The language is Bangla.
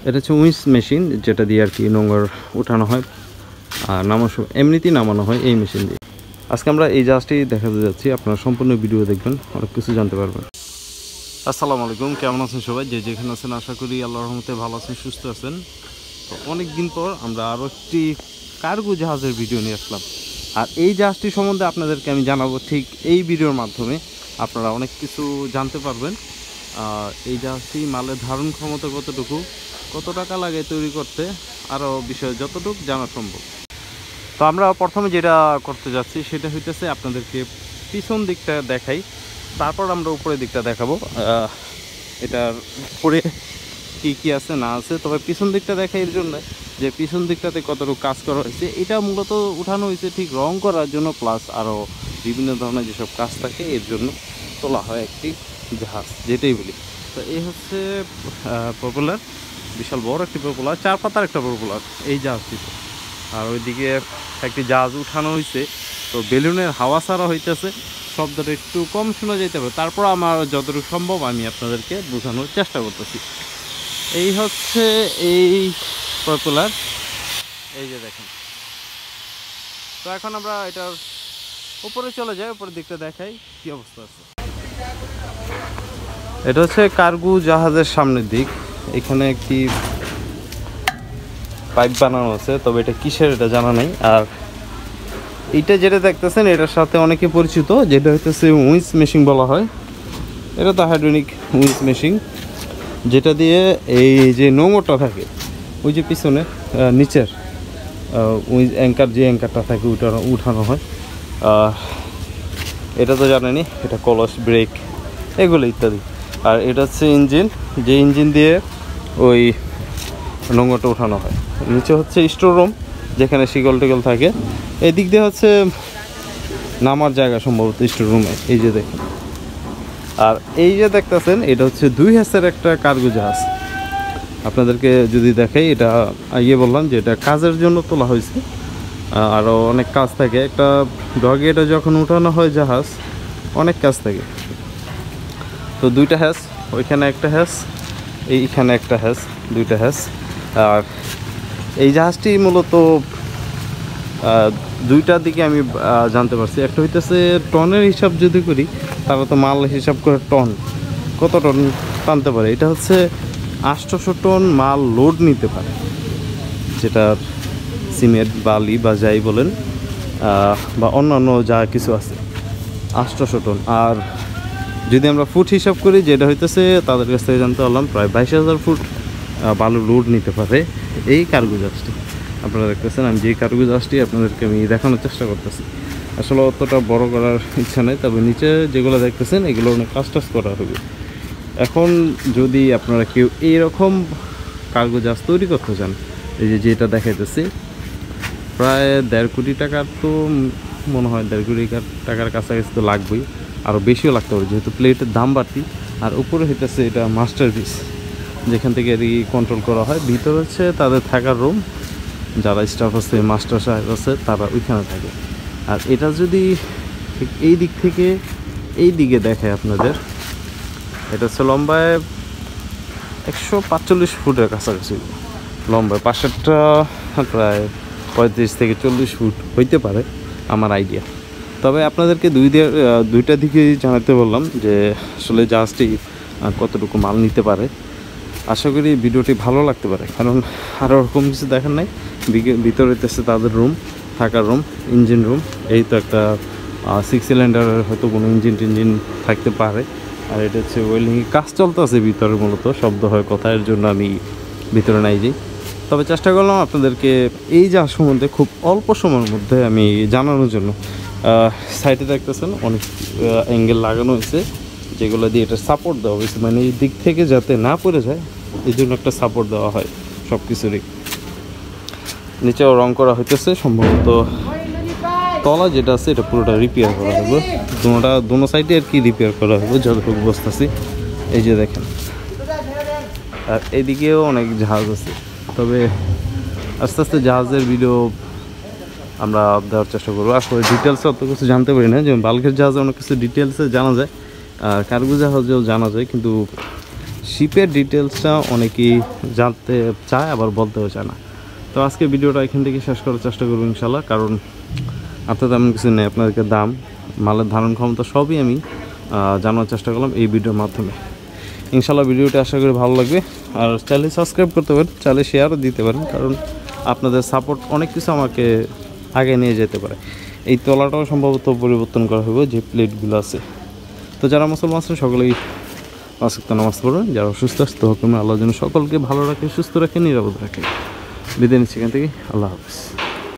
এটা হচ্ছে উইন্স মেশিন, যেটা দিয়ে আর কি নোংর উঠানো হয় আর এমনিতেই নামানো হয় এই মেশিন দিয়ে। আজকে আমরা এই জাহাজটি দেখাতে যাচ্ছি, আপনারা সম্পূর্ণ ভিডিও দেখবেন, অনেক কিছু জানতে পারবেন। আসসালামু আলাইকুম, কেমন আছেন সবাই? যে যেখানে আছেন আশা করি আল্লাহর রহমতে ভালো আছেন, সুস্থ আছেন। তো অনেক দিন পর আমরা আরও একটি কার্গো জাহাজের ভিডিও নিয়ে আসলাম, আর এই জাহাজটি সম্বন্ধে আপনাদেরকে আমি জানাবো ঠিক এই ভিডিওর মাধ্যমে। আপনারা অনেক কিছু জানতে পারবেন। এই জাহাজটি মালের ধারণ ক্ষমতা কতটুকু, কত টাকা লাগে তৈরি করতে, আরও বিষয় যতটুকু জানা সম্ভব। তো আমরা প্রথমে যেটা করতে যাচ্ছি সেটা হইতেছে আপনাদেরকে পিছন দিকটা দেখাই, তারপর আমরা উপরের দিকটা দেখাবো এটার উপরে কী কী আছে না আছে। তবে পিছন দিকটা দেখাই এর জন্য যে পিছন দিকটাতে কতটুকু কাজ করা হয়েছে। এটা মূলত উঠানো হয়েছে ঠিক রং করার জন্য, প্লাস আরও বিভিন্ন ধরনের যেসব কাজ থাকে এর জন্য তোলা হয় একটি জাহাজ, যেটাই বলি। তো এই হচ্ছে পপুলার, বিশাল বড় একটি পপুলার, 4 পাতার একটা পপুলার এই জাহাজটিতে। আর ওইদিকে একটি জাহাজ উঠানো হয়েছে, তো বেলুনের হাওয়া ছাড়া হইতেছে, শব্দটা একটু কম শোনা যেতে পারে, তারপর আমার যতটুকু সম্ভব আমি আপনাদেরকে বোঝানোর চেষ্টা করতেছি। এই হচ্ছে এই পপুলার, এই যে দেখেন। তো এখন আমরা এটার উপরে চলে যাই, উপরের দিকটা দেখাই কি অবস্থা আছে। এটা হচ্ছে কার্গো জাহাজের সামনের দিক। এখানে একটি পাইপ বানানো আছে, তবে এটা কিসের এটা জানা নেই। আর এইটা যেটা দেখতেছেন এটার সাথে অনেকে পরিচিত, যেটা হইতেছে উইন্স মেশিন বলা হয়। এটা তো হাইড্রোলিক উইন্স মেশিন, যেটা দিয়ে এই যে নোংরটা থাকে ওই যে পিছনে নিচের উইন্স অ্যাঙ্কার, যে অ্যাঙ্কারটা থাকে উঠানো হয়। এটা তো জানেনি, এটা কলস, ব্রেক, এগুলো ইত্যাদি। আর এটা হচ্ছে ইঞ্জিন, যে ইঞ্জিন দিয়ে ওই নোংরটা উঠানো হয়। নিচে হচ্ছে স্টোর রুম, যেখানে শিকল টিকল থাকে। এই দিক দিয়ে হচ্ছে নামার জায়গা সম্ভবত স্টোর রুমে, এই যে দেখেন। আর এই যে দেখতেছেন এটা হচ্ছে 2 হ্যাসের একটা কার্গো জাহাজ। আপনাদেরকে যদি দেখাই, এটা আগে বললাম যে এটা কাজের জন্য তোলা হয়েছে, আরও অনেক কাজ থাকে। একটা ডগে এটা যখন উঠানো হয় জাহাজ, অনেক কাজ থাকে। তো 2টা হ্যাস, ওইখানে একটা হ্যাস, এইখানে একটা হ্যাস, 2টা হ্যাস। আর এই জাহাজটি মূলত 2টার দিকে আমি জানতে পারছি। একটা হইতেছে টনের হিসাব যদি করি, তাহলে তো মাল হিসাব করে টন, কত টন টানতে পারে। এটা হচ্ছে 800 টন মাল লোড নিতে পারে, যেটার সিমেন্ট, বালি বা যাই বলেন, বা অন্যান্য যা কিছু আছে, 800 টন। আর যদি আমরা ফুট হিসাব করি, যেটা হইতেছে তাদের কাছ থেকে জানতে পারলাম প্রায় 22,000 ফুট বালু লোড নিতে পারে এই কার্গো জাহাজটি। আপনারা দেখতেছেন আমি যে কার্গো জাহাজটি আপনাদেরকে আমি দেখানোর চেষ্টা করতেছি। আসলে অতটা বড় করার ইচ্ছা নেই, তবে নিচে যেগুলো দেখতেছেন এগুলো অনেক কাজ টাজ করা হবে। এখন যদি আপনারা কেউ এইরকম কার্গো জাহাজ তৈরি করতে চান, এই যে যেটা দেখাইতেছি, প্রায় 1.5 কোটি টাকার তো মনে হয়, 1.5 কোটি টাকার কাছাকাছি তো লাগবেই, আরও বেশিও লাগতে পারে, যেহেতু প্লেটের দাম বাড়তি। আর উপরে হইতেছে এটা মাস্টার পিস, যেখান থেকে আর কন্ট্রোল করা হয়। ভিতরে হচ্ছে তাদের থাকার রুম, যারা স্টাফ আছে, মাস্টার সাহেব আছে, তারা ওইখানে থাকে। আর এটা যদি ঠিক এই দিক থেকে এই দিকে দেখায় আপনাদের, এটা হচ্ছে লম্বায় 145 ফুটের কাছাকাছি লম্বায়, পাশেরটা প্রায় 35 থেকে 40 ফুট হইতে পারে আমার আইডিয়া। তবে আপনাদেরকে 2টা দিকে জানাতে বললাম যে আসলে জাহাজটি কতটুকু মাল নিতে পারে। আশা করি ভিডিওটি ভালো লাগতে পারে, কারণ আরও ওরকম কিছু দেখার নাই। ভিতরে হইতেছে তাদের রুম, থাকার রুম, ইঞ্জিন রুম। এই তো একটা 6 সিলিন্ডারের হয়তো কোনো ইঞ্জিন থাকতে পারে। আর এটা হচ্ছে ওয়েল্ডিংয়ে কাজ চলতেছে ভিতরে, মূলত শব্দ হয় কথার জন্য আমি ভিতরে নাই যাই। তবে চেষ্টা করলাম আপনাদেরকে এই জাহাজ সম্বন্ধে খুব অল্প সময়ের মধ্যে আমি জানানোর জন্য। সাইডে দেখতেছেন অনেক অ্যাঙ্গেল লাগানো হয়েছে, যেগুলো দিয়ে এটা সাপোর্ট দেওয়া হয়েছে, মানে এই দিক থেকে যাতে না পড়ে যায় এই জন্য একটা সাপোর্ট দেওয়া হয় সব কিছুরই। নিচেও রং করা হইতেছে, সম্ভবত তলা যেটা আছে এটা পুরোটা রিপেয়ার করা হবে। দোনো সাইডে আর কি রিপেয়ার করা হবে যতটুকু বুঝতেছি। এই যে দেখেন, আর এদিকেও অনেক জাহাজ আছে। তবে আস্তে আস্তে জাহাজের ভিডিও আমরা দেওয়ার চেষ্টা করবো। আসলে ডিটেলসে অত কিছু জানতে পারি না, যেমন বাল্কের জাহাজে অনেক কিছু ডিটেলসে জানা যায়, আর কার্গো জাহাজেও জানা যায়, কিন্তু শিপের ডিটেলসটা অনেকেই জানতে চায়, আবার বলতেও চায় না। তো আজকে ভিডিওটা এখান থেকে শেষ করার চেষ্টা করবো ইনশাল্লাহ, কারণ আপনার তেমন কিছু নেই। আপনাদেরকে দাম, মালের ধারণ ক্ষমতা সবই আমি জানার চেষ্টা করলাম এই ভিডিওর মাধ্যমে। ইনশাল্লাহ ভিডিওটা আশা করি ভালো লাগবে। আর চাইলে সাবস্ক্রাইব করতে পারেন, চাইলে শেয়ারও দিতে পারেন, কারণ আপনাদের সাপোর্ট অনেক কিছু আমাকে আগে নিয়ে যেতে পারে। এই তলাটাও সম্ভবত পরিবর্তন করা হবে, যে প্লেটগুলো আছে। তো যারা মুসলমান আছেন সকলেই পাঁচ ওয়াক্ত নামাজ পড়বেন। যারা অসুস্থ আছে আল্লাহর জন্য সকলকে ভালো রাখে, সুস্থ রাখে, নিরাপদ রাখে। বিদায় নিচ্ছি এখান থেকে। আল্লাহ হাফিজ।